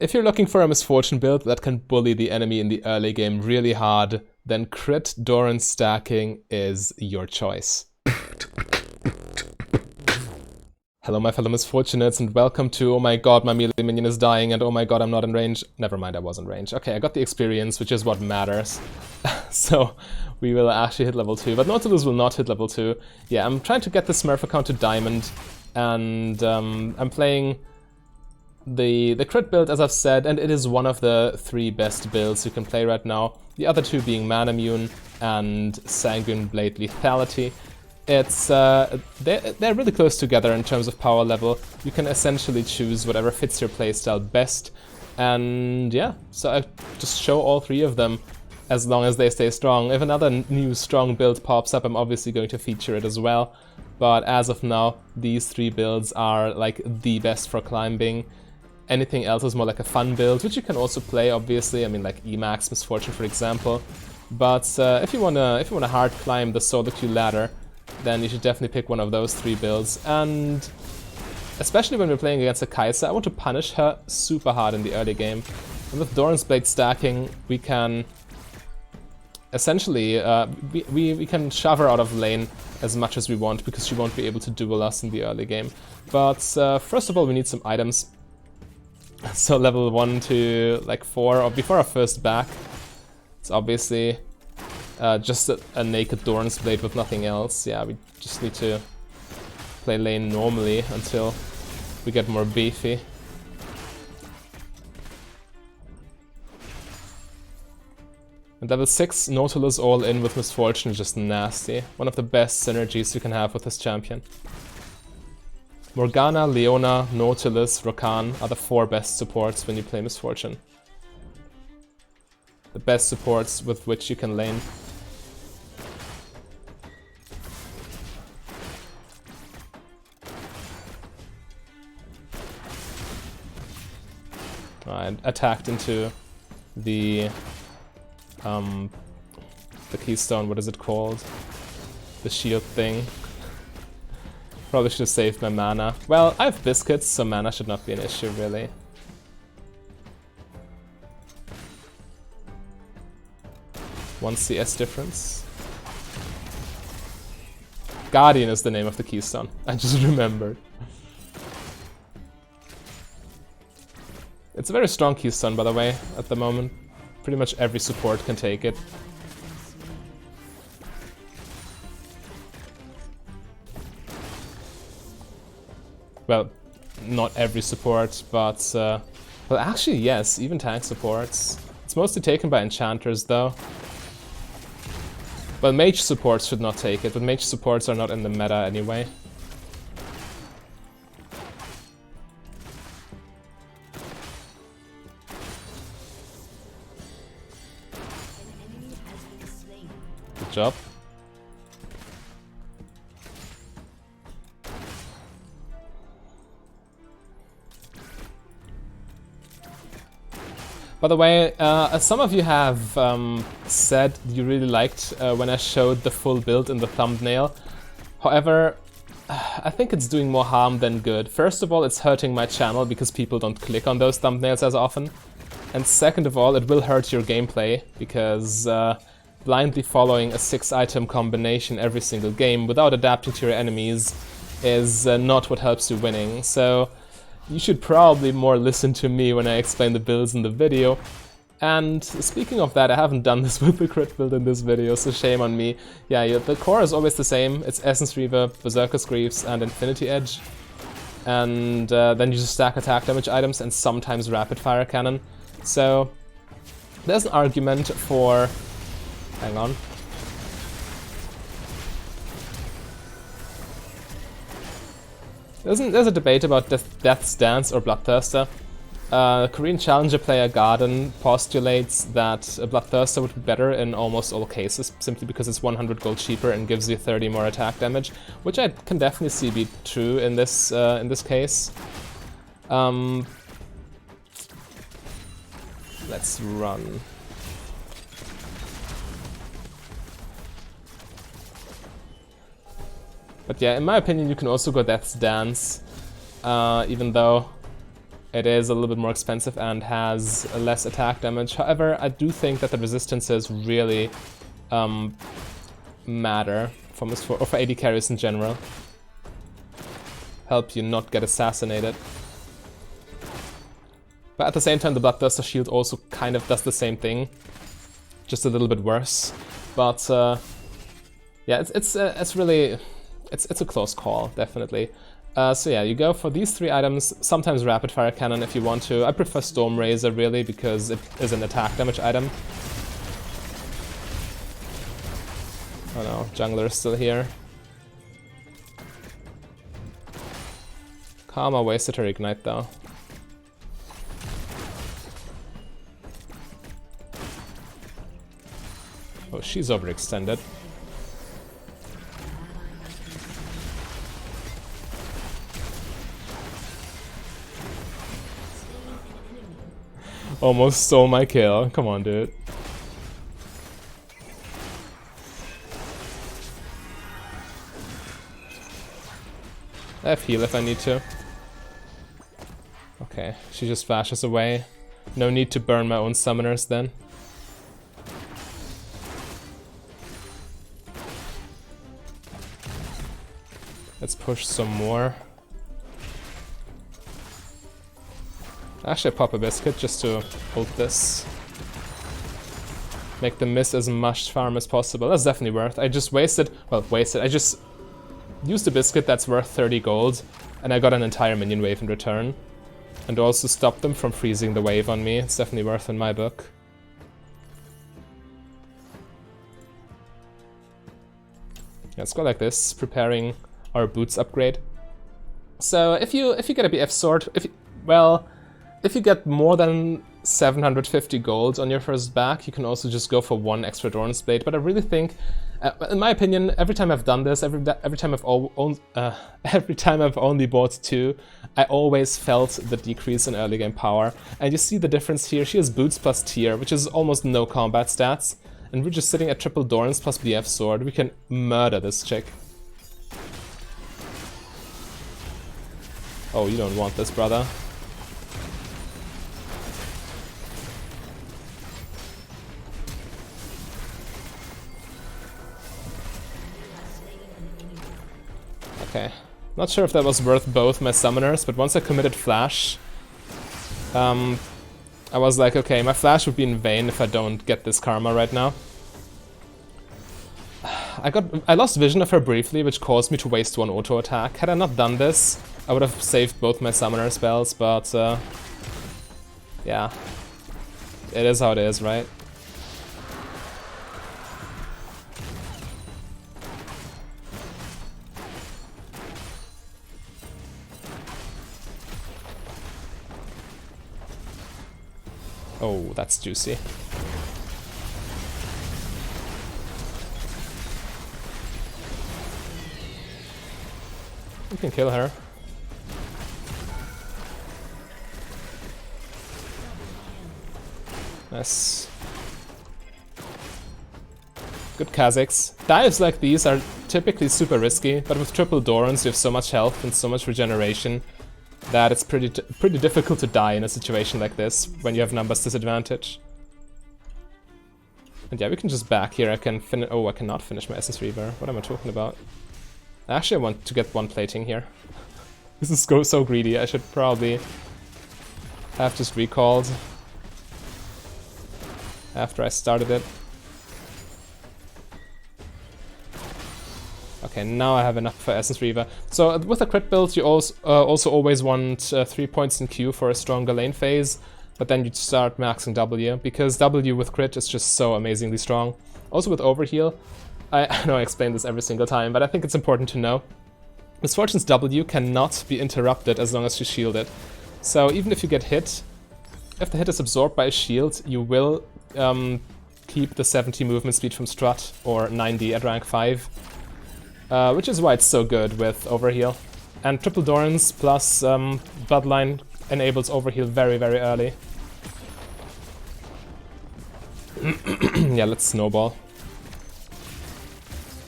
If you're looking for a misfortune build that can bully the enemy in the early game really hard, then crit Doran stacking is your choice. Hello my fellow misfortunates and welcome to oh my god my melee minion is dying and oh my god I'm not in range. Never mind, I was in range. Okay, I got the experience, which is what matters. So we will actually hit level 2, but Nautilus will not hit level 2. Yeah, I'm trying to get the Smurf account to Diamond and I'm playing the crit build, as I've said, and it is one of the 3 best builds you can play right now. The other 2 being Man Immune and Sanguine Blade Lethality. It's they're really close together in terms of power level. You can essentially choose whatever fits your playstyle best, and yeah, so I just show all 3 of them as long as they stay strong. If another new strong build pops up, I'm obviously going to feature it as well, but as of now, these 3 builds are like the best for climbing. Anything else is more like a fun build, which you can also play, obviously. I mean, like Emax Misfortune, for example. But if you wanna hard climb the solo queue ladder, then you should definitely pick one of those 3 builds. And especially when we're playing against a Kai'Sa, I want to punish her super hard in the early game. And with Doran's Blade stacking, we can essentially we can shove her out of lane as much as we want, because she won't be able to duel us in the early game. But first of all, we need some items. So level 1 to like 4, or before our first back, it's obviously just a naked Doran's Blade with nothing else. Yeah, we just need to play lane normally until we get more beefy. And level 6 Nautilus all in with Misfortune is just nasty. One of the best synergies you can have with this champion. Morgana, Leona, Nautilus, Rakan are the 4 best supports when you play Misfortune. The best supports with which you can lane. I attacked into the keystone, what is it called? The shield thing. Probably should have saved my mana. Well, I have biscuits, so mana should not be an issue, really. One CS difference. Guardian is the name of the keystone. I just remembered. It's a very strong keystone, by the way, at the moment. Pretty much every support can take it. Well, not every support, but well, actually, yes, even tank supports. It's mostly taken by enchanters, though. Well, mage supports should not take it, but mage supports are not in the meta anyway. Good job. By the way, some of you have said you really liked when I showed the full build in the thumbnail. However, I think it's doing more harm than good. First of all, it's hurting my channel because people don't click on those thumbnails as often. And second of all, it will hurt your gameplay because blindly following a 6-item combination every single game without adapting to your enemies is not what helps you winning. So you should probably more listen to me when I explain the builds in the video. And speaking of that, I haven't done this with the crit build in this video, so shame on me. Yeah, the core is always the same. It's Essence Reaver, Berserker's Greaves, and Infinity Edge. And then you just stack attack damage items and sometimes Rapid Fire Cannon. So there's an argument for... hang on. There's a debate about Death's Dance or Bloodthirster. Korean Challenger player Garden postulates that a Bloodthirster would be better in almost all cases, simply because it's 100 gold cheaper and gives you 30 more attack damage, which I can definitely see be true in this case. Let's run. But yeah, in my opinion, you can also go Death's Dance, even though it is a little bit more expensive and has less attack damage. However, I do think that the resistances really matter for AD carries in general. Help you not get assassinated. But at the same time, the Bloodthirster shield also kind of does the same thing, just a little bit worse. But yeah, it's really a close call, definitely. So yeah, you go for these 3 items, sometimes Rapid Fire Cannon if you want to. I prefer Storm Razor really because it is an attack damage item. Oh no, Jungler is still here. Karma wasted her Ignite though. Oh, she's overextended. Almost stole my kill. Come on, dude. I have heal if I need to. Okay, she just flashes away. No need to burn my own summoners then. Let's push some more. Actually, pop a biscuit just to ult this. Make them miss as much farm as possible. That's definitely worth. I just wasted, well, I just used a biscuit that's worth 30 gold, and I got an entire minion wave in return. And also stopped them from freezing the wave on me. It's definitely worth in my book. Let's go like this, preparing our boots upgrade. So if you get a BF sword, if you get more than 750 gold on your first back, you can also just go for 1 extra Doran's Blade. But I really think, in my opinion, every time I've done this, every time I've only bought 2, I always felt the decrease in early game power. And you see the difference here. She has boots plus tier, which is almost no combat stats, and we're just sitting at triple Doran's plus BF sword. We can murder this chick. Oh, you don't want this, brother. Okay, not sure if that was worth both my summoners, but once I committed flash, I was like, okay, my flash would be in vain if I don't get this karma right now. I lost vision of her briefly, which caused me to waste 1 auto attack. Had I not done this, I would have saved both my summoner spells, but yeah, it is how it is, right? Oh, that's juicy. You can kill her. Nice. Good Kazakhs. Dives like these are typically super risky, but with triple Dorans you have so much health and so much regeneration that it's pretty difficult to die in a situation like this when you have numbers disadvantage. And yeah, we can just back here. I can finish. Oh, I cannot finish my Essence Reaver. What am I talking about? Actually, I want to get 1 plating here. This is so greedy. I should probably have just recalled after I started it. Okay, now I have enough for Essence Reaver. So with a crit build, you also always want 3 points in Q for a stronger lane phase, but then you start maxing W, because W with crit is just so amazingly strong. Also with overheal, I know I explain this every single time, but I think it's important to know. Misfortune's W cannot be interrupted as long as she's shielded. So even if you get hit, if the hit is absorbed by a shield, you will keep the 70 movement speed from Strut, or 90 at rank 5. Which is why it's so good with overheal. And triple Dorans plus Bloodline enables overheal very, very early. Yeah, let's snowball.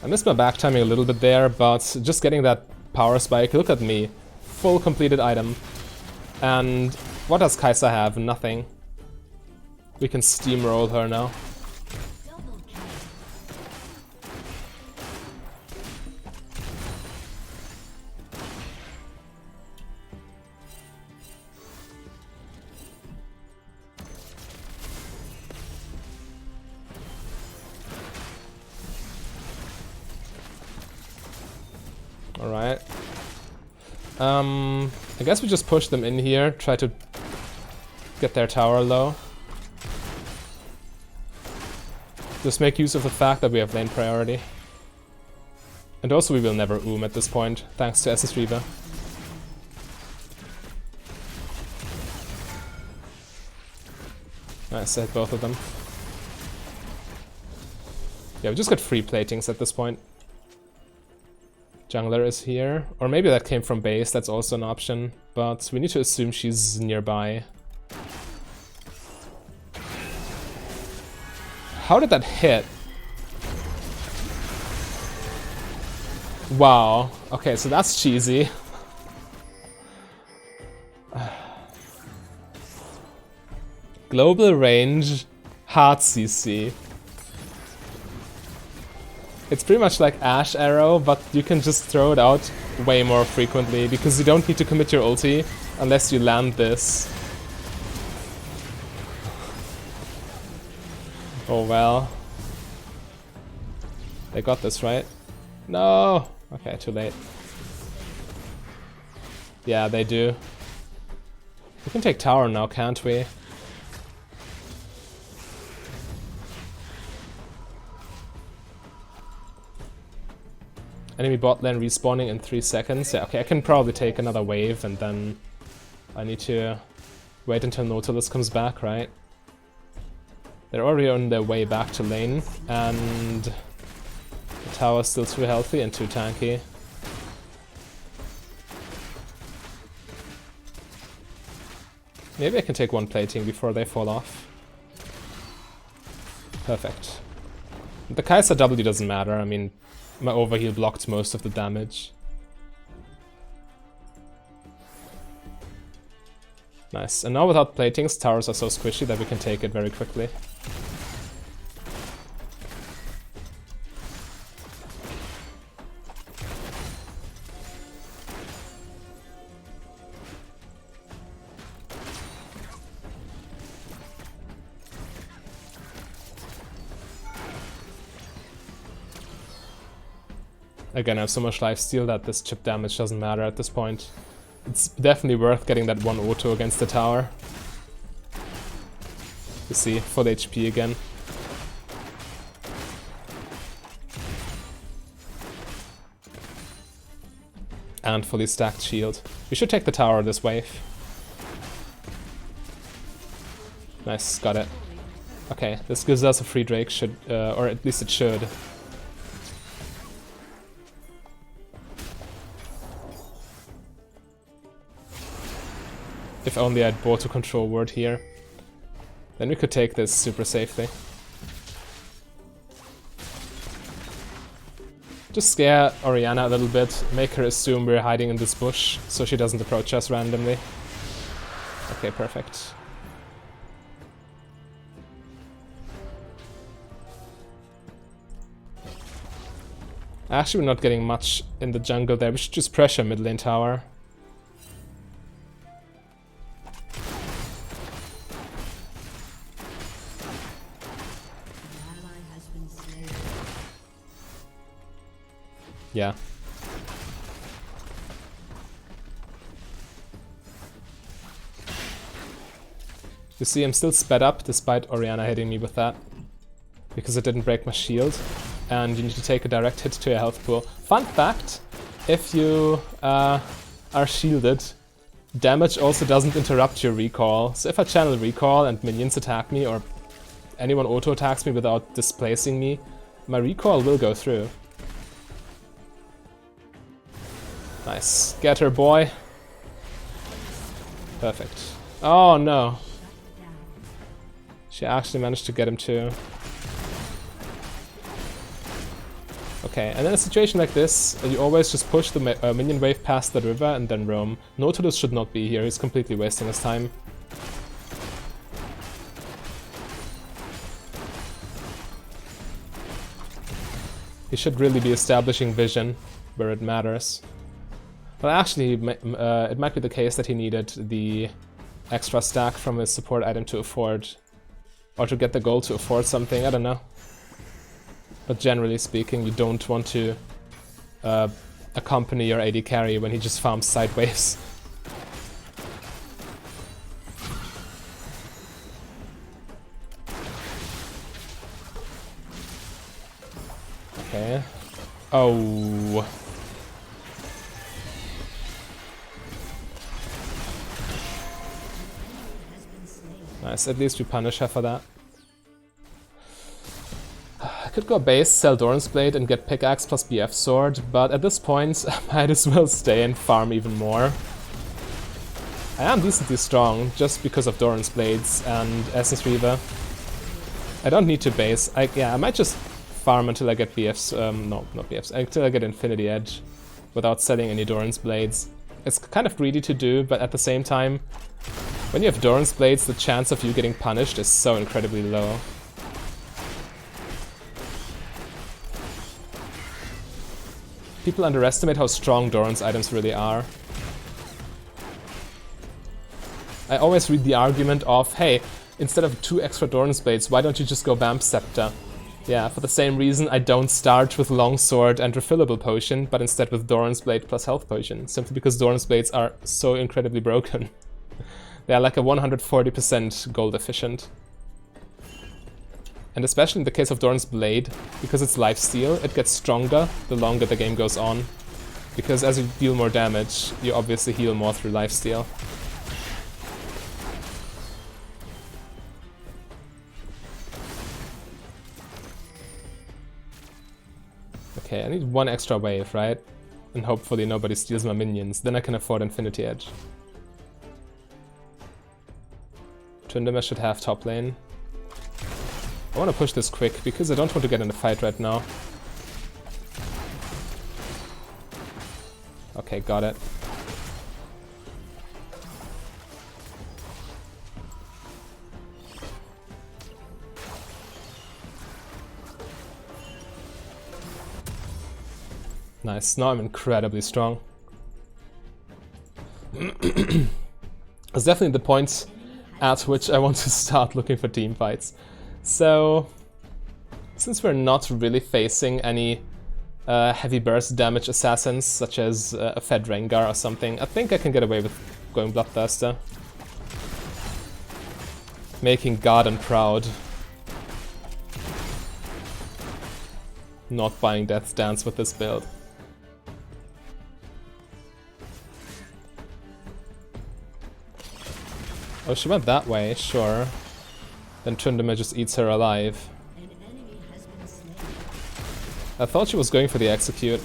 I missed my back timing a little bit there, but just getting that power spike, look at me. Full completed item. And What does Kai'Sa have? Nothing. We can steamroll her now. Alright. I guess we just push them in here, try to get their tower low. Just make use of the fact that we have lane priority. And also we will never at this point, thanks to SS Reaver. Nice, I hit both of them. Yeah, we just got free platings at this point. Jungler is here, or maybe that came from base, that's also an option, but we need to assume she's nearby. How did that hit? Wow, okay, so that's cheesy. Global range, hard CC. It's pretty much like Ash Arrow, but you can just throw it out way more frequently because you don't need to commit your ulti unless you land this. Oh well. They got this, right? No! Okay, too late. Yeah, they do. We can take tower now, can't we? Enemy bot lane respawning in 3 seconds. Yeah, okay, I can probably take another wave and then I need to wait until Nautilus comes back, right? They're already on their way back to lane and the tower's still too healthy and too tanky. Maybe I can take one plating before they fall off. Perfect. The Kai'Sa W doesn't matter, I mean, my overheal blocked most of the damage. Nice. And now without platings, towers are so squishy that we can take it very quickly. Again, I have so much lifesteal that this chip damage doesn't matter at this point. It's definitely worth getting that one auto against the tower. You see, full HP again. And fully stacked shield. We should take the tower this wave. Nice, got it. Okay, this gives us a free Drake, or at least it should. If only I'd bought a control word here. Then we could take this super safely. Just scare Orianna a little bit, make her assume we're hiding in this bush, so she doesn't approach us randomly. Okay, perfect. Actually, we're not getting much in the jungle there, we should just pressure mid lane tower. Yeah. You see, I'm still sped up despite Orianna hitting me with that. Because it didn't break my shield. And you need to take a direct hit to your health pool. Fun fact, if you are shielded, damage also doesn't interrupt your recall. So if I channel recall and minions attack me, or anyone auto-attacks me without displacing me, my recall will go through. Nice. Get her, boy. Perfect. Oh no. She actually managed to get him too. Okay, and in a situation like this, you always just push the minion wave past the river and then roam. Nautilus should not be here, he's completely wasting his time. He should really be establishing vision where it matters. Well, actually, it might be the case that he needed the extra stack from his support item to afford, or to get the gold to afford something, I don't know. But generally speaking, you don't want to accompany your AD carry when he just farms sideways. Okay. Oh. Nice, at least we punish her for that. I could go base, sell Doran's Blade and get pickaxe plus BF sword, but at this point I might as well stay and farm even more. I am decently strong just because of Doran's Blades and Essence Reaver. I don't need to base. I might just farm until I get BFs, no, not BFs, until I get Infinity Edge without selling any Doran's Blades. It's kind of greedy to do, but at the same time, when you have Doran's Blades, the chance of you getting punished is so incredibly low. People underestimate how strong Doran's items really are. I always read the argument of, hey, instead of 2 extra Doran's Blades, why don't you just go Vamp Scepter? Yeah, for the same reason I don't start with Longsword and Refillable Potion, but instead with Doran's Blade plus Health Potion, simply because Doran's Blades are so incredibly broken. They are like a 140% gold efficient. And especially in the case of Doran's Blade, because it's lifesteal, it gets stronger the longer the game goes on. Because as you deal more damage, you obviously heal more through lifesteal. Okay, I need 1 extra wave, right? And hopefully nobody steals my minions, then I can afford Infinity Edge. Tryndamere should have top lane. I want to push this quick, because I don't want to get in a fight right now. Okay, got it. Nice, now I'm incredibly strong. It's definitely the point at which I want to start looking for team fights. So, since we're not really facing any heavy burst damage assassins, such as a Fed Rengar or something, I think I can get away with going Bloodthirster. Making Garden proud. Not buying Death's Dance with this build. Oh, she went that way, sure. Then Tryndamere just eats her alive. I thought she was going for the execute.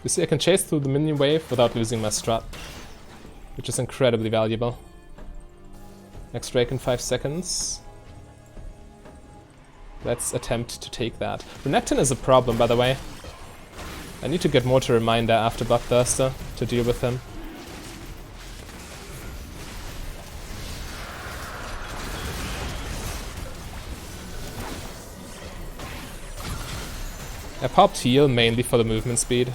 You see, I can chase through the minion wave without losing my strat, which is incredibly valuable. Next Drake in 5 seconds. Let's attempt to take that. Renekton is a problem, by the way. I need to get more to Reminder after Bloodthirster to deal with him. I popped heal mainly for the movement speed.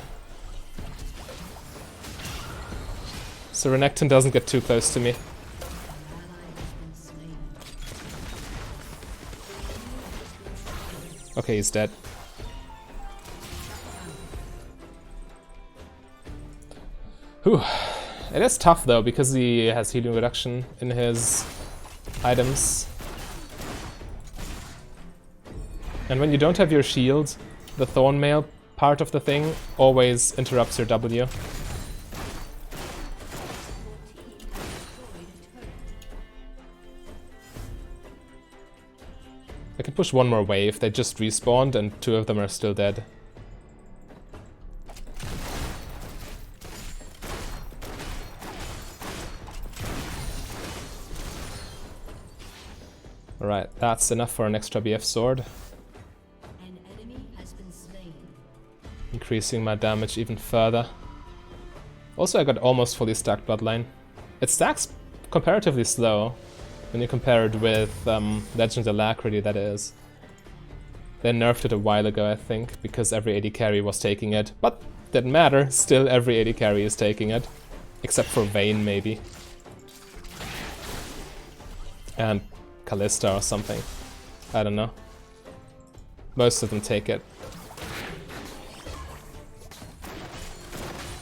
So Renekton doesn't get too close to me. Okay, he's dead. Whew. It is tough though, because he has healing reduction in his items. And when you don't have your shield, the Thornmail part of the thing always interrupts your W. I can push one more wave, they just respawned and 2 of them are still dead. Alright, that's enough for an extra BF sword. An enemy has been slain. Increasing my damage even further. Also, I got almost fully stacked bloodline. It stacks comparatively slow when you compare it with Legend Alacrity, that is. They nerfed it a while ago, I think, because every AD carry was taking it. But didn't matter, still every AD carry is taking it. Except for Vayne, maybe. And Kalista or something. I don't know. Most of them take it.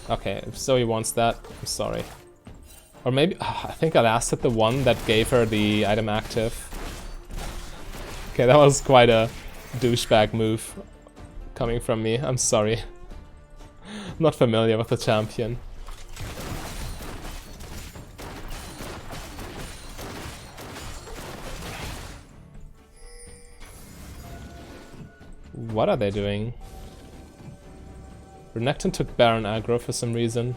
Okay, if Zoe wants that, I'm sorry. Or maybe, I think I last hit the one that gave her the item active. Okay, that was quite a douchebag move coming from me, I'm sorry. Not familiar with the champion. What are they doing? Renekton took Baron aggro for some reason.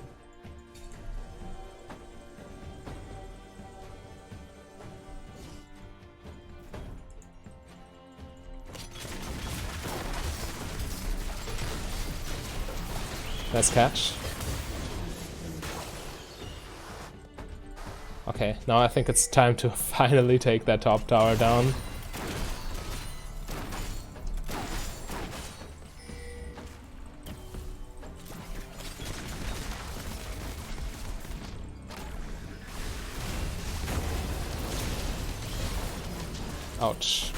Nice catch. Okay, now I think it's time to finally take that top tower down. Ouch.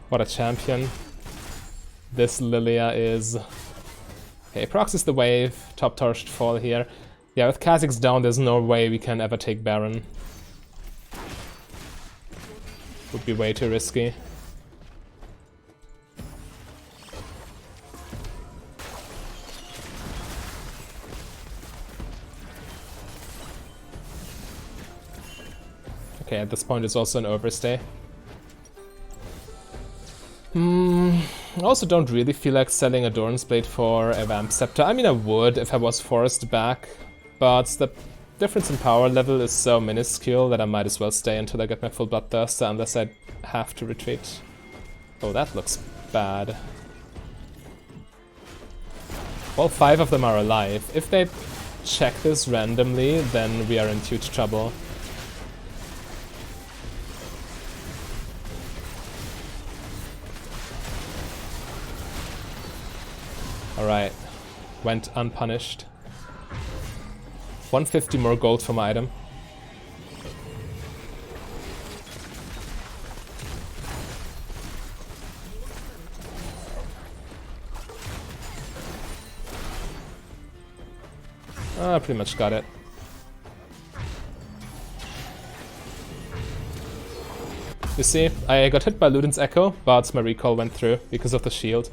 What a champion this Lilia is. Okay, proxies the wave, top tower should fall here. Yeah, with Kha'Zix down, there's no way we can ever take Baron. Would be way too risky. Okay, at this point it's also an overstay. I also don't really feel like selling a Doran's Blade for a Vamp Scepter. I mean, I would if I was forced back, but the difference in power level is so minuscule that I might as well stay until I get my full Bloodthirster unless I have to retreat. Oh, that looks bad. All 5 of them are alive. If they check this randomly, then we are in huge trouble. Alright, went unpunished. 150 more gold for my item. I pretty much got it. You see, I got hit by Luden's Echo, but my recall went through because of the shield.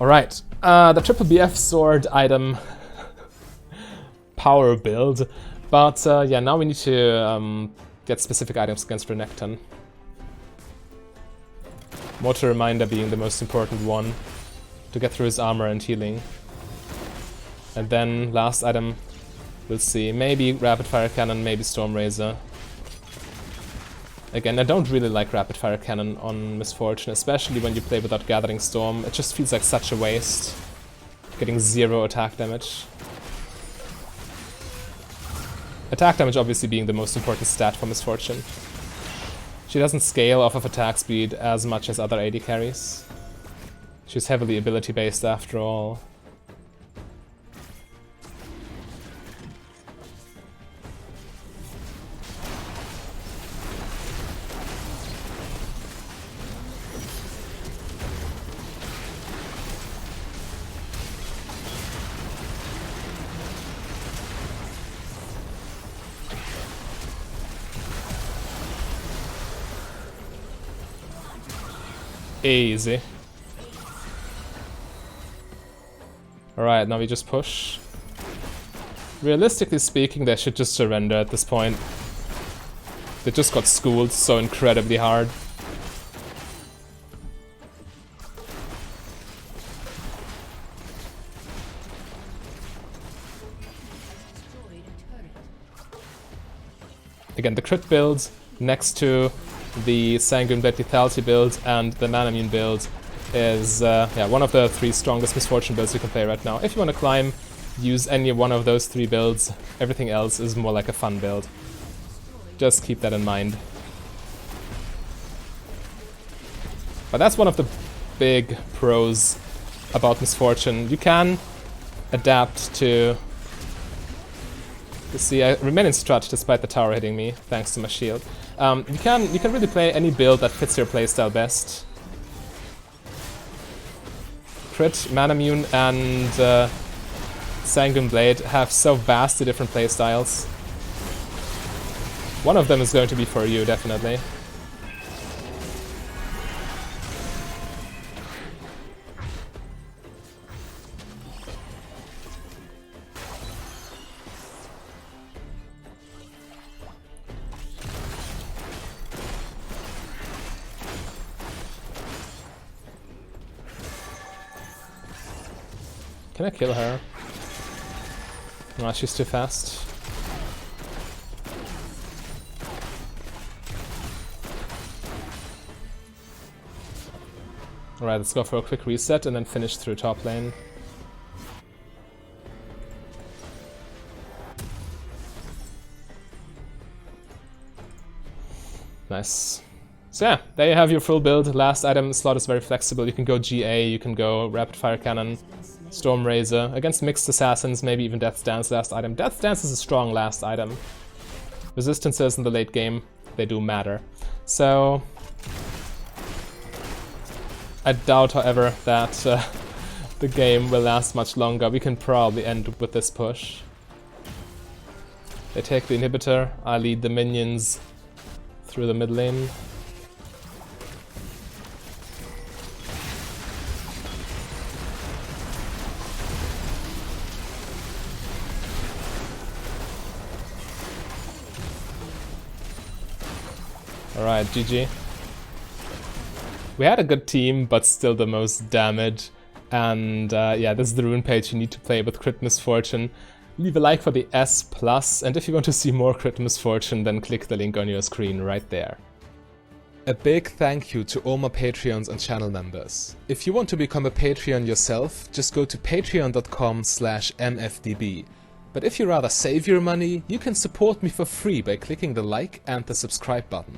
Alright, the triple BF sword item power build, but yeah, now we need to get specific items against Renekton. Mortar Reminder being the most important one to get through his armor and healing. And then last item, we'll see, maybe Rapid Fire Cannon, maybe Storm Razor. Again, I don't really like Rapid Fire Cannon on Misfortune, especially when you play without Gathering Storm. It just feels like such a waste. Getting 0 attack damage. Attack damage obviously being the most important stat for Misfortune. She doesn't scale off of attack speed as much as other AD carries. She's heavily ability based after all. Easy. Alright, now we just push. Realistically speaking, they should just surrender at this point. They just got schooled so incredibly hard. Again, the crit build next to the Sanguine Blade Lethality build and the Manamune build is yeah, one of the 3 strongest Misfortune builds you can play right now. If you want to climb, use any one of those 3 builds. Everything else is more like a fun build. Just keep that in mind. But that's one of the big pros about Misfortune. You can adapt to... You see, I remain in strut despite the tower hitting me, thanks to my shield. You can really play any build that fits your playstyle best. Crit, Manamune, and Sanguine Blade have so vastly different playstyles. One of them is going to be for you, definitely. Can I kill her? No, she's too fast. Alright, let's go for a quick reset and then finish through top lane. Nice. So yeah, there you have your full build. Last item slot is very flexible. You can go GA, you can go Rapid Fire Cannon, Storm Razor. Against mixed assassins, maybe even Death's Dance last item. Death's Dance is a strong last item. Resistances in the late game, they do matter. So... I doubt, however, that the game will last much longer. We can probably end with this push. They take the inhibitor, I lead the minions through the mid lane. Alright, GG. We had a good team, but still the most damage. And yeah, this is the rune page you need to play with Crit Misfortune. Leave a like for the S+, and if you want to see more Crit Misfortune, then click the link on your screen right there. A big thank you to all my Patreons and channel members. If you want to become a Patreon yourself, just go to patreon.com/mfdb. But if you rather save your money, you can support me for free by clicking the like and the subscribe button.